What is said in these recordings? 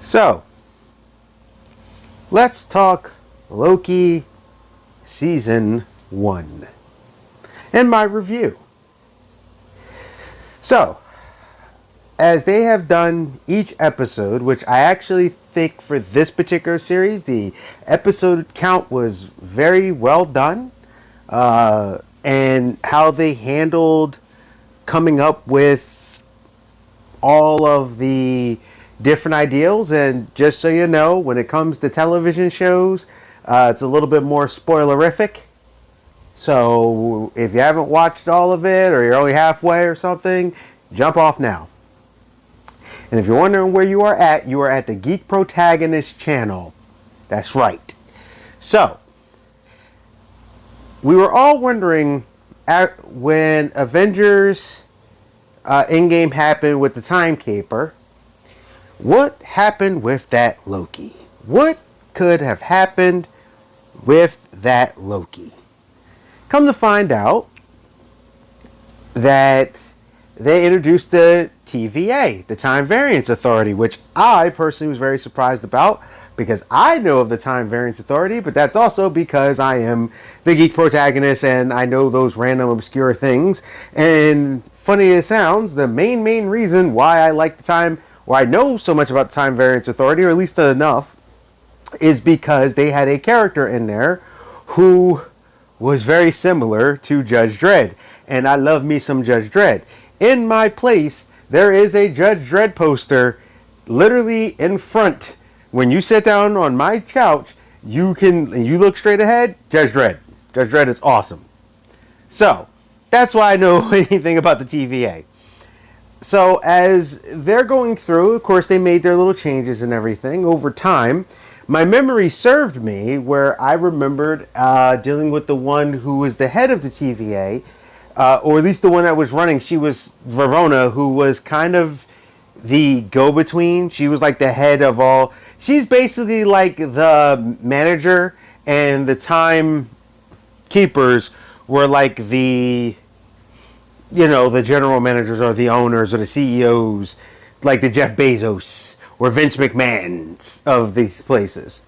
So, let's talk Loki Season 1 and my review. So, as they have done each episode, which I actually think for this particular series, the episode count was very well done. And how they handled coming up with all of the different ideals. And just so you know, when it comes to television shows, it's a little bit more spoilerific. So if you haven't watched all of it, or you're only halfway or something, jump off now. And if you're wondering where you are at the Geek Protagonist channel. That's right. So, we were all wondering when Avengers Endgame happened with the Timekeeper, what happened with that Loki? What could have happened with that Loki? Come to find out that they introduced the TVA, the Time Variance Authority, which I personally was very surprised about because I know of the Time Variance Authority, but that's also because I am the Geek Protagonist and I know those random obscure things. And funny as it sounds, the main reason why I like the Time, or I know so much about the Time Variance Authority, or at least enough, is because they had a character in there who was very similar to Judge Dredd. And I love me some Judge Dredd. In my place, there is a Judge Dredd poster literally in front. When you sit down on my couch, you look straight ahead, Judge Dredd. Judge Dredd is awesome. So, that's why I know anything about the TVA. So, as they're going through, of course, they made their little changes and everything over time. My memory served me where I remembered dealing with the one who was the head of the TVA, or at least the one that was running. She was Verona, who was kind of the go-between. She was like the head of all. She's basically like the manager, and the Time Keepers were like the general managers or the owners or the CEOs, like the Jeff Bezos or Vince McMahons of these places.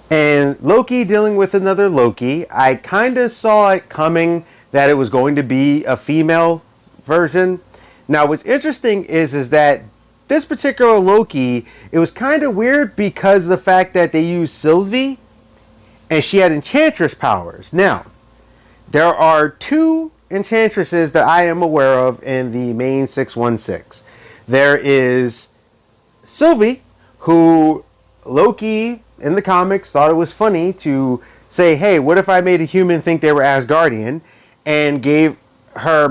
And Loki dealing with another Loki, I kind of saw it coming that it was going to be a female version. Now, what's interesting is that this particular Loki, it was kind of weird because of the fact that they used Sylvie and she had enchantress powers. Now, there are two enchantresses that I am aware of in the main 616. There is Sylvie, who Loki in the comics thought it was funny to say, hey, what if I made a human think they were Asgardian, and gave her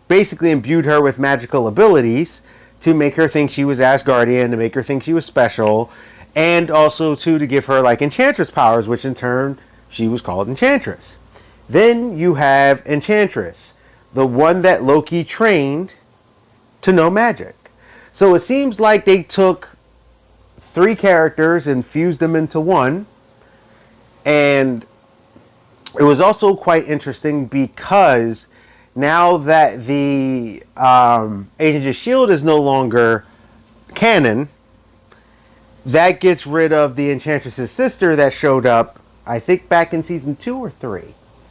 basically imbued her with magical abilities to make her think she was Asgardian, to make her think she was special, and also to give her like enchantress powers, which in turn she was called Enchantress. Then you have Enchantress, the one that Loki trained to know magic. So it seems like they took three characters and fused them into one. And it was also quite interesting because now that the Agents of S.H.I.E.L.D. is no longer canon, that gets rid of the Enchantress's sister that showed up, I think, back in season 2 or 3. I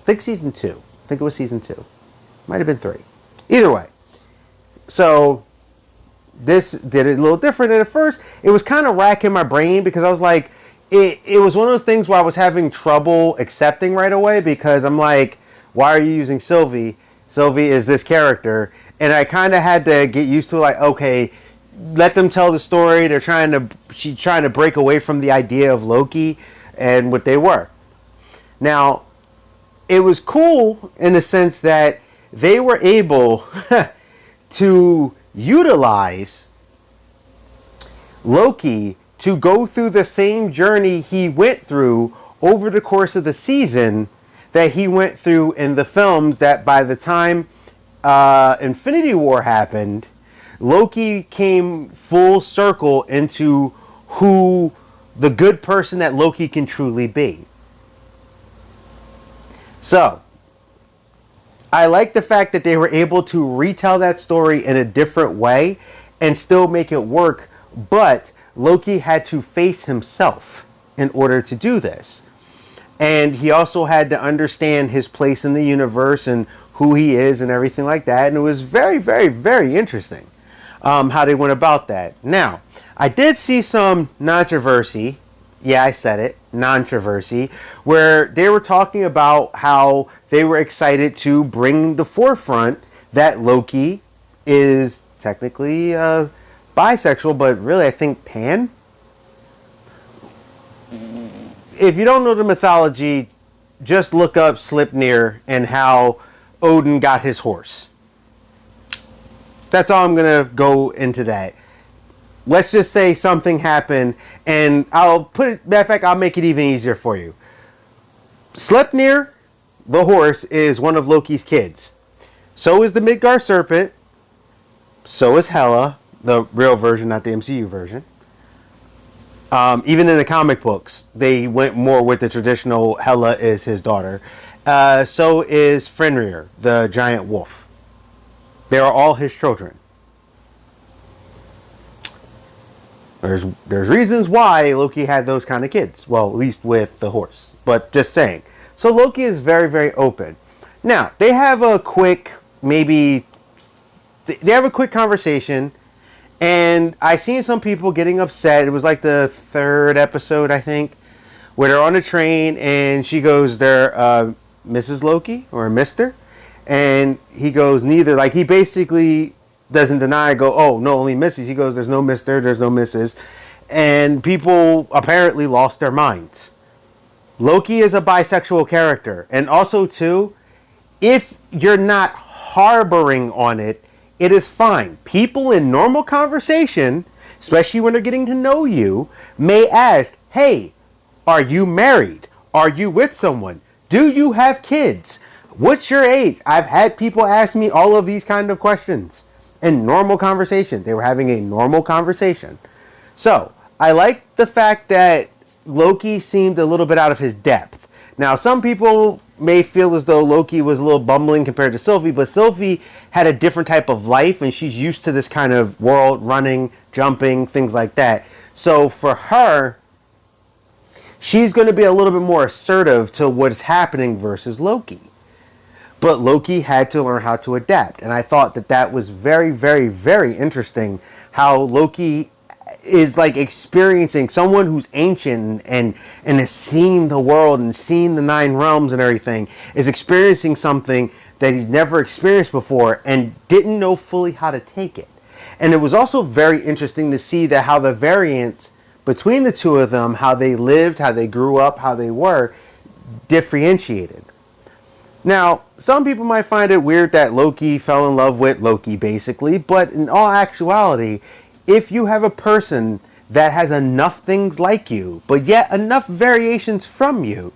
think season 2. I think it was season 2. Might have been 3. Either way. So this did it a little different. And at first, it was kind of racking my brain because I was like, it was one of those things where I was having trouble accepting right away because I'm like, why are you using Sylvie? Sylvie is this character. And I kind of had to get used to like, okay, let them tell the story. She's trying to break away from the idea of Loki and what they were. Now, it was cool in the sense that they were able to utilize Loki to go through the same journey he went through over the course of the season that he went through in the films, that by the time Infinity War happened, Loki came full circle into who the good person that Loki can truly be. So, I like the fact that they were able to retell that story in a different way and still make it work But Loki had to face himself in order to do this. And he also had to understand his place in the universe and who he is and everything like that. And it was very, very, very interesting how they went about that. Now, I did see some controversy. Yeah, I said it, controversy, where they were talking about how they were excited to bring the forefront that Loki is technically bisexual, but really I think pan. If you don't know the mythology, just look up Sleipnir and how Odin got his horse. That's all I'm going to go into that. Let's just say something happened, and I'll put it, matter of fact, I'll make it even easier for you. Sleipnir, the horse, is one of Loki's kids. So is the Midgard serpent. So is Hela, the real version, not the MCU version. Even in the comic books, they went more with the traditional Hela is his daughter. So is Fenrir, the giant wolf. They are all his children. There's reasons why Loki had those kind of kids. Well, at least with the horse. But just saying. So Loki is very, very open. Now, they have a quick, they have a quick conversation. And I seen some people getting upset. It was like the third episode, I think, where they're on a train and she goes, they're Mrs. Loki or Mr. And he goes, neither. Like, he basically doesn't deny, go, oh, no, only Mrs. He goes, there's no Mr., there's no Mrs. And people apparently lost their minds. Loki is a bisexual character. And also, too, if you're not harboring on it, it is fine. People in normal conversation, especially when they're getting to know you, may ask, hey, are you married? Are you with someone? Do you have kids? What's your age? I've had people ask me all of these kind of questions in normal conversation. They were having a normal conversation. So, I like the fact that Loki seemed a little bit out of his depth. Now, some people may feel as though Loki was a little bumbling compared to Sylvie, but Sylvie had a different type of life and she's used to this kind of world, running, jumping, things like that. So for her, she's going to be a little bit more assertive to what's happening versus Loki. But Loki had to learn how to adapt. And I thought that that was very, very, very interesting how Loki is like experiencing someone who's ancient and has seen the world and seen the 9 realms and everything, is experiencing something that he's never experienced before and didn't know fully how to take it. And it was also very interesting to see that how the variance between the two of them, how they lived, how they grew up, how they were, differentiated. Now, some people might find it weird that Loki fell in love with Loki, basically, but in all actuality, if you have a person that has enough things like you, but yet enough variations from you,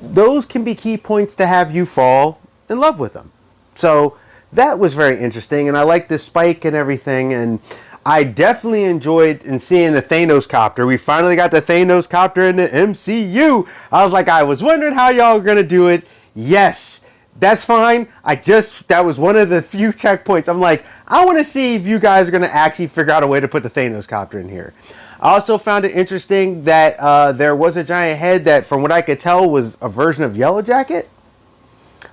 those can be key points to have you fall in love with them. So that was very interesting, and I liked the spike and everything, and I definitely enjoyed in seeing the Thanos copter. We finally got the Thanos copter in the MCU. I was wondering how y'all were going to do it. Yes, that's fine. That was one of the few checkpoints. I'm like, I want to see if you guys are going to actually figure out a way to put the Thanos copter in here. I also found it interesting that there was a giant head that, from what I could tell, was a version of Yellow Jacket.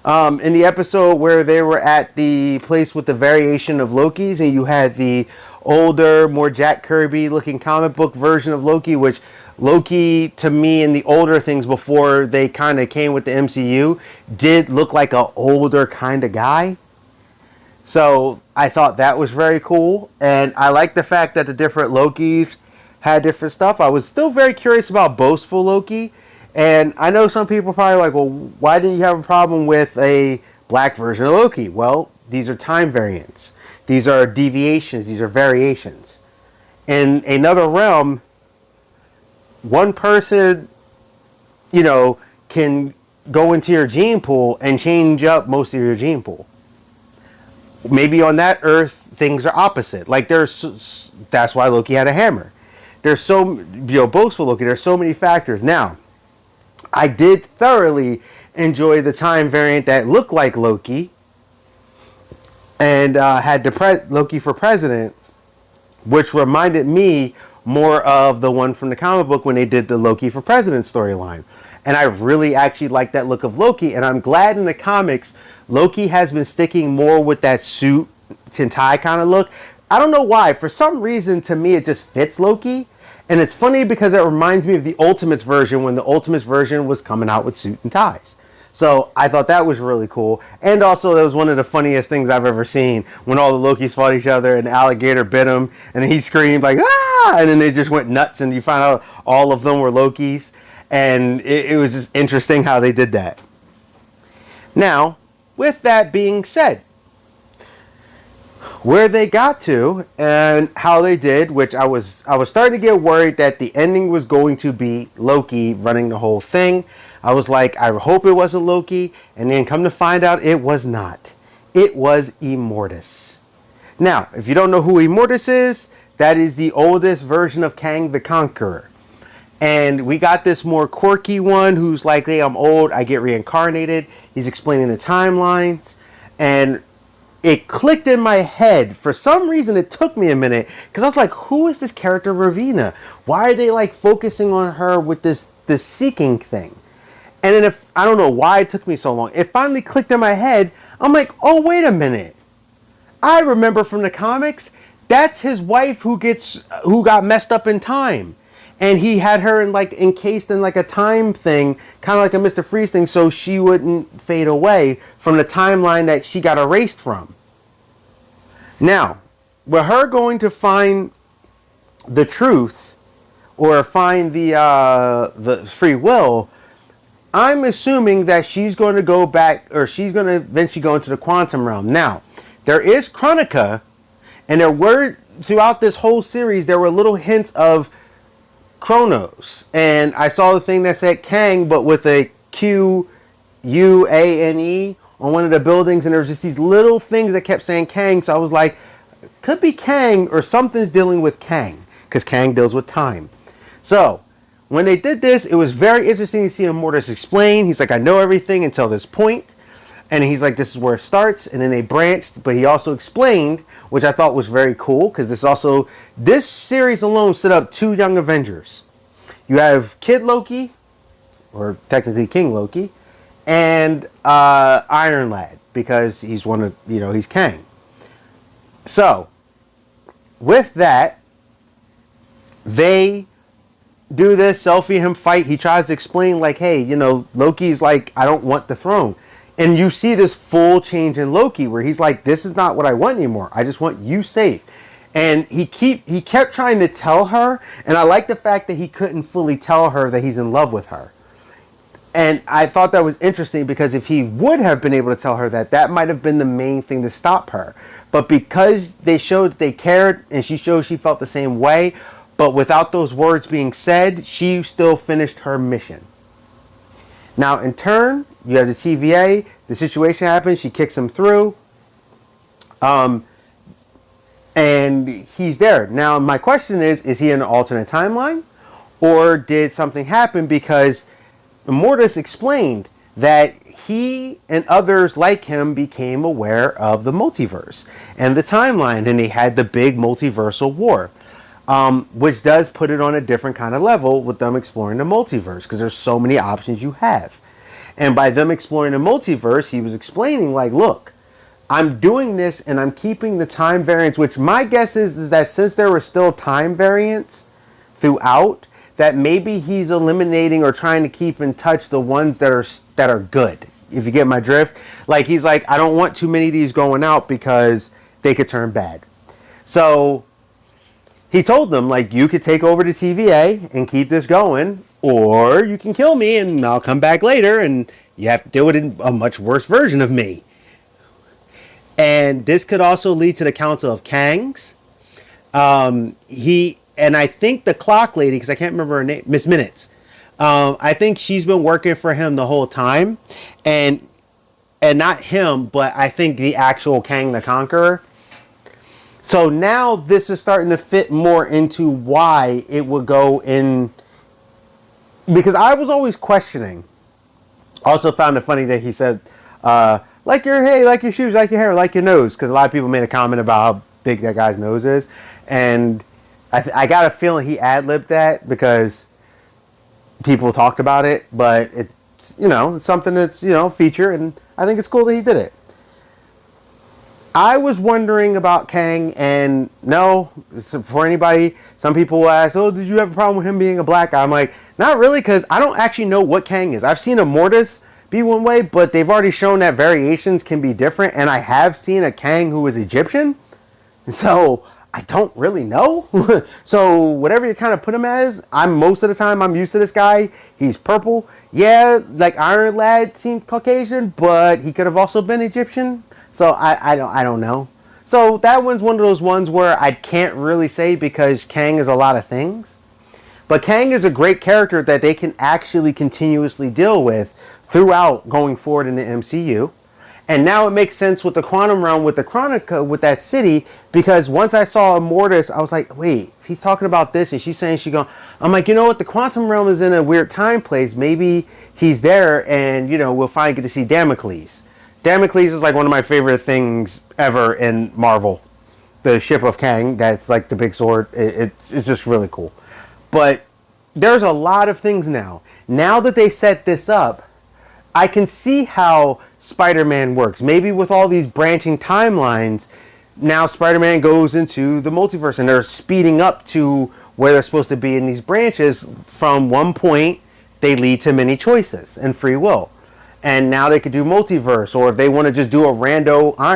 In the episode where they were at the place with the variation of Lokis, and you had the older, more Jack Kirby looking comic book version of Loki, which Loki, to me, in the older things before they kind of came with the MCU, did look like an older kind of guy. So I thought that was very cool. And I like the fact that the different Lokis had different stuff. I was still very curious about Boastful Loki. And I know some people are probably like, well, why didn't you have a problem with a black version of Loki? Well, these are time variants. These are deviations. These are variations. In another realm, one person, can go into your gene pool and change up most of your gene pool. Maybe on that Earth, things are opposite. Like that's why Loki had a hammer. There's Boastful Loki, there's so many factors. Now, I did thoroughly enjoy the time variant that looked like Loki and had Loki for president, which reminded me more of the one from the comic book when they did the Loki for President storyline. And I really actually like that look of Loki, and I'm glad in the comics Loki has been sticking more with that suit and tie kind of look. I don't know why. For some reason, to me, it just fits Loki. And it's funny because it reminds me of the Ultimates version when the Ultimates version was coming out with suit and ties. So I thought that was really cool. And also, that was one of the funniest things I've ever seen when all the Lokis fought each other and the alligator bit him and he screamed like, ah! And then they just went nuts and you find out all of them were Lokis. And it was just interesting how they did that. Now, with that being said, where they got to and how they did, which I was starting to get worried that the ending was going to be Loki running the whole thing. I was like, I hope it wasn't Loki, and then come to find out it was not. It was Immortus. Now, if you don't know who Immortus is, that is the oldest version of Kang the Conqueror. And we got this more quirky one who's like, hey, I'm old, I get reincarnated. He's explaining the timelines. And it clicked in my head. For some reason, it took me a minute. Because I was like, who is this character, Ravina? Why are they like focusing on her with this seeking thing? And then I don't know why it took me so long. It finally clicked in my head. I'm like, oh, wait a minute. I remember from the comics, that's his wife who got messed up in time. And he had her encased in like a time thing, kind of like a Mr. Freeze thing, so she wouldn't fade away from the timeline that she got erased from. Now, with her going to find the truth or find the free will, I'm assuming that she's going to go back, or she's going to eventually go into the quantum realm. Now, there is Chronica, and there were, throughout this whole series, there were little hints of Chronos, and I saw the thing that said Kang, but with a Q-U-A-N-E on one of the buildings, and there was just these little things that kept saying Kang, so I was like, could be Kang, or something's dealing with Kang, because Kang deals with time. So, when they did this, it was very interesting to see Immortus explain. He's like, I know everything until this point. And he's like, this is where it starts. And then they branched. But he also explained, which I thought was very cool. Because this series alone set up 2 young Avengers. You have Kid Loki, or technically King Loki, and Iron Lad. Because he's he's Kang. So, with that, they do this, selfie him fight. He tries to explain like, hey, Loki's like, I don't want the throne. And you see this full change in Loki where he's like, this is not what I want anymore. I just want you safe. And he kept trying to tell her, and I like the fact that he couldn't fully tell her that he's in love with her. And I thought that was interesting because if he would have been able to tell her that might have been the main thing to stop her. But because they showed that they cared and she showed she felt the same way, but without those words being said, she still finished her mission. Now, in turn, you have the TVA. The situation happens. She kicks him through. And he's there. Now, my question is he in an alternate timeline? Or did something happen? Because Immortus explained that he and others like him became aware of the multiverse and the timeline. And they had the big multiversal war. Which does put it on a different kind of level with them exploring the multiverse because there's so many options you have. And by them exploring the multiverse, he was explaining like, look, I'm doing this and I'm keeping the time variance, which my guess is that since there were still time variants throughout, that maybe he's eliminating or trying to keep in touch the ones that are good. If you get my drift, like he's like, I don't want too many of these going out because they could turn bad. So he told them, like, you could take over the TVA and keep this going, or you can kill me and I'll come back later and you have to deal with a much worse version of me. And this could also lead to the Council of Kangs. And I think the clock lady, because I can't remember her name, Miss Minutes, I think she's been working for him the whole time. And not him, but I think the actual Kang the Conqueror. So now this is starting to fit more into why it would go in. Because I was always questioning. Also found it funny that he said, like your shoes, like your hair, like your nose. Because a lot of people made a comment about how big that guy's nose is. And I got a feeling he ad-libbed that because people talked about it, but it's, it's something that's, feature, and I think it's cool that he did it. I was wondering about Kang, and no, for anybody, some people will ask, oh, did you have a problem with him being a black guy? I'm like, not really, because I don't actually know what Kang is. I've seen a Mortis be one way, but they've already shown that variations can be different, and I have seen a Kang who is Egyptian, so I don't really know. So whatever you kind of put him as, most of the time I'm used to this guy. He's purple. Yeah, like Iron Lad seemed Caucasian, but he could have also been Egyptian. So I don't know. So that one's one of those ones where I can't really say because Kang is a lot of things. But Kang is a great character that they can actually continuously deal with throughout going forward in the MCU. And now it makes sense with the quantum realm, with the Chronica, with that city, because once I saw Immortus, I was like, wait, if he's talking about this and she's saying I'm like, you know what, the quantum realm is in a weird time place. Maybe he's there and, we'll finally get to see Damocles. Damocles is like one of my favorite things ever in Marvel. The ship of Kang, that's like the big sword. It's just really cool. But there's a lot of things now. Now that they set this up, I can see how Spider-Man works. Maybe with all these branching timelines, now Spider-Man goes into the multiverse and they're speeding up to where they're supposed to be in these branches. From one point, they lead to many choices and free will. And now they could do multiverse, or if they want to just do a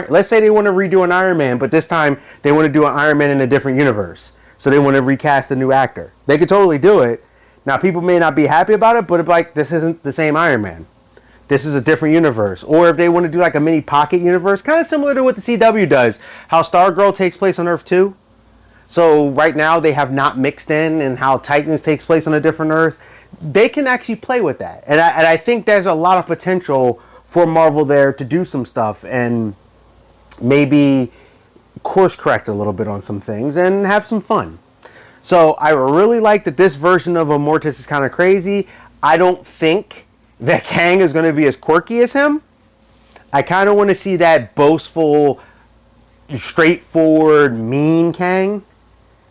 let's say they want to redo an Iron Man, but this time they want to do an Iron Man in a different universe. So they want to recast a new actor. They could totally do it. Now people may not be happy about it, but it's like, this isn't the same Iron Man. This is a different universe. Or if they want to do like a mini pocket universe, kind of similar to what the CW does. How Stargirl takes place on Earth 2. So right now they have not mixed in, and how Titans takes place on a different Earth. They can actually play with that. And I think there's a lot of potential for Marvel there to do some stuff and maybe course correct a little bit on some things and have some fun. So I really like that this version of Immortus is kind of crazy. I don't think that Kang is going to be as quirky as him. I kind of want to see that boastful, straightforward, mean Kang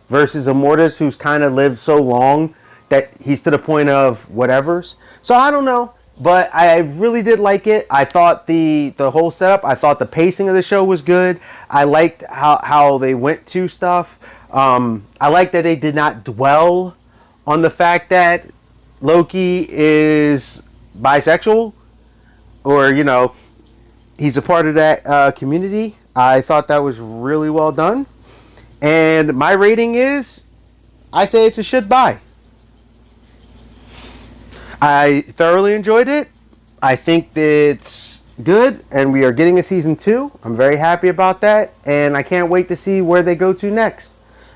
versus Immortus, who's kind of lived so long that he's to the point of whatevers. So I don't know, but I really did like it. I thought the whole setup, I thought the pacing of the show was good. I liked how they went to stuff. I like that they did not dwell on the fact that Loki is bisexual, or he's a part of that community. I thought that was really well done, and my rating is, I say it's a should buy. I thoroughly enjoyed it. I think that it's good, and we are getting a season 2. I'm very happy about that, and I can't wait to see where they go to next.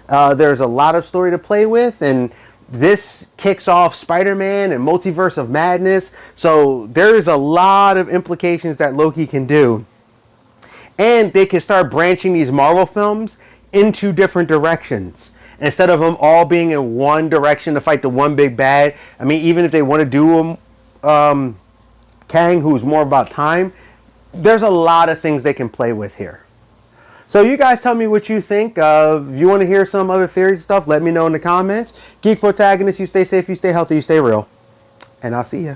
There's a lot of story to play with, and this kicks off Spider-Man and Multiverse of Madness, so there's a lot of implications that Loki can do. And they can start branching these Marvel films into different directions. Instead of them all being in one direction to fight the one big bad. I mean, even if they want to do Kang, who's more about time, there's a lot of things they can play with here. So you guys tell me what you think. If you want to hear some other theories and stuff, let me know in the comments. Geek Protagonist, you stay safe, you stay healthy, you stay real. And I'll see ya.